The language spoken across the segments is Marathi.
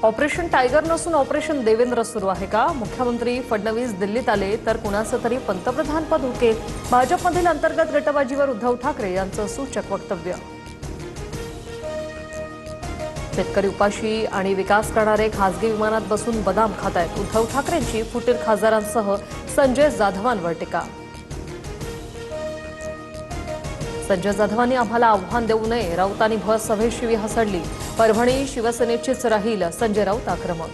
ऑपरेशन टायगर नसून ऑपरेशन देवेंद्र सुरू आहे का? मुख्यमंत्री फडणवीस दिल्लीत आले तर कुणाचं तरी पंतप्रधान पद हुकेल. भाजपमधील अंतर्गत गटबाजीवर उद्धव ठाकरे यांचं सूचक वक्तव्य. शेतकरी उपाशी आणि विकास करणारे खासगी विमानात बसून बदाम खातायत. उद्धव ठाकरेंची फुटीर खासदारांसह संजय जाधवांवर टीका. संजय जाधवांनी आम्हाला आव्हान देऊ नये, राऊतांनी भर सभेत शिवी हसडली. परभणी शिवसेनेचीच राहील, संजय राऊत आक्रमक.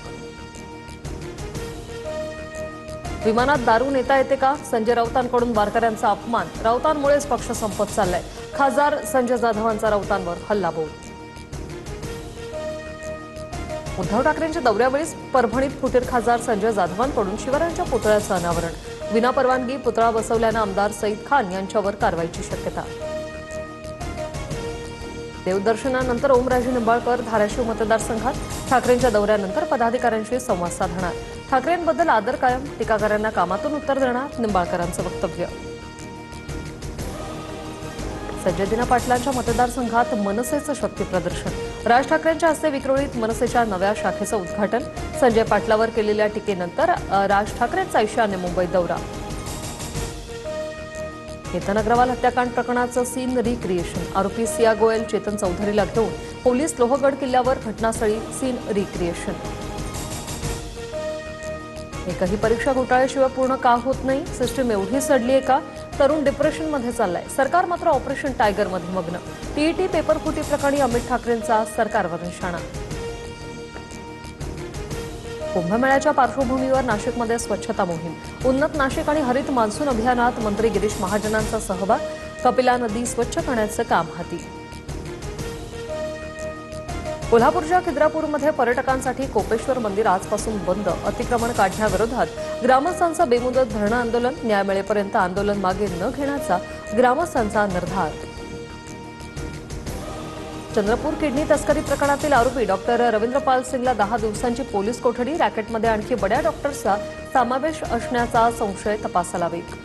विमानात दारू नेता येते का? संजय राऊतांकडून वारकऱ्यांचा अपमान. राऊतांमुळेच पक्ष संपत चाललाय. खासदार संजय जाधवांचा राऊतांवर हल्लाबोल. उद्धव ठाकरेंच्या दौऱ्यावेळीच परभणीत फुटीर खासदार संजय जाधवांकडून शिवरायांच्या पुतळ्याचं अनावरण. विनापरवानगी पुतळा बसवल्यानं आमदार सईद खान यांच्यावर कारवाईची शक्यता. देवदर्शनानंतर ओमराजे निंबाळकर धाराशिव मतदारसंघात. ठाकरेंच्या दौऱ्यानंतर पदाधिकाऱ्यांशी संवाद साधणार. ठाकरेंबद्दल आदर कायम, टीकाकारांना कामातून उत्तर देणार, निंबाळकरांचं वक्तव्य. संजय दिना पाटलांच्या मतदारसंघात मनसेचं शक्ती प्रदर्शन. राज ठाकरेंच्या हस्ते विक्रोळीत मनसेच्या नव्या शाखेचं उद्घाटन. संजय पाटलावर केलेल्या टीकेनंतर राज ठाकरेंचा ईशान्य मुंबईत दौरा. केतन अग्रवाल हत्याकांड प्रकरणाचं सीन रिक्रिएशन. आरोपी सिया गोयल चेतन चौधरीला घेऊन पोलीस लोहगड किल्ल्यावर. घटनास्थळी सीन रिक्रिएशन. एकही परीक्षा घोटाळ्याशिवाय पूर्ण का होत नाही? सिस्टीम एवढी सडली आहे का? तरुण डिप्रेशनमध्ये चाललाय. सरकार मात्र ऑपरेशन टायगरमध्ये मग्न. टीईटी पेपर फुटी प्रकरणी अमित ठाकरेंचा सरकारवर निशाणा. कुंभमेळ्याच्या पार्श्वभूमीवर नाशिकमध्ये स्वच्छता मोहीम. उन्नत नाशिक आणि हरित मान्सून अभियानात मंत्री गिरीश महाजनांचा सहभाग. कपिला नदी स्वच्छ करण्याचं काम हाती. कोल्हापूरच्या खिद्रापूरमध्ये पर्यटकांसाठी कोपेश्वर मंदिर आजपासून बंद. अतिक्रमण काढण्याविरोधात ग्रामस्थांचं बेमुदत धरणं आंदोलन. न्याय मिळेपर्यंत आंदोलन मागे न घेण्याचा ग्रामस्थांचा निर्धार. चंद्रपूर किडनी तस्करी प्रकरणातील आरोपी डॉक्टर रवींद्र पाल सिंगला 10 दिवसांची पोलीस कोठडी. रॅकेटमध्ये आणखी बड्या डॉक्टरचा समावेश असण्याचा संशय तपासाला वेग.